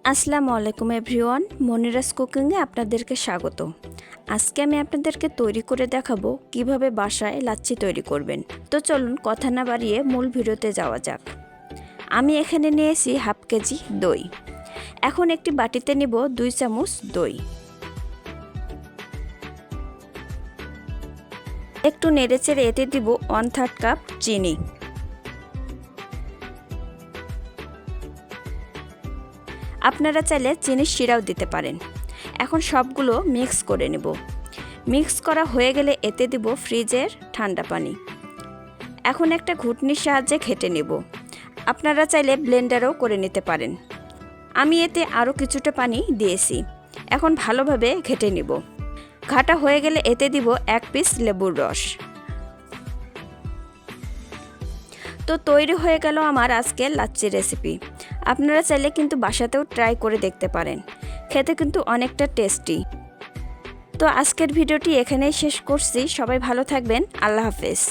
আসসালামু আলাইকুম এভরিওয়ান, মনিরাস কুকিংয়ে আপনাদেরকে স্বাগত। আজকে আমি আপনাদেরকে তৈরি করে দেখাবো কিভাবে বাসায় লাচ্ছি তৈরি করবেন। তো চলুন কথা না বাড়িয়ে মূল ভিডিওতে যাওয়া যাক। আমি এখানে নিয়েছি হাফ কেজি দই। এখন একটি বাটিতে নিব 2 চামচ দই। একটু নেড়েচেড়ে এতে দিব 1/3 কাপ চিনি। আপনারা চাইলে চিনির শিরাও দিতে পারেন। এখন সবগুলো মিক্স করে নেব। মিক্স করা হয়ে গেলে এতে দিব ফ্রিজের ঠান্ডা পানি। এখন একটা ঘুটনির সাহায্যে ঘেটে নেব। আপনারা চাইলে ব্লেন্ডারও করে নিতে পারেন। আমি এতে আরও কিছুটা পানি দিয়েছি। এখন ভালোভাবে ঘেটে নেব। ঘাটা হয়ে গেলে এতে দিব 1 পিস লেবুর রস। তো তৈরি হয়ে গেল আমার আজকের লাচ্ছি রেসিপি। আপনারা চাইলে কিন্তু বাসাতেও ট্রাই করে দেখতে পারেন। খেতে কিন্তু অনেকটা টেস্টি। তো আজকের ভিডিওটি এখানেই শেষ করছি। সবাই ভালো থাকবেন। আল্লাহ হাফেজ।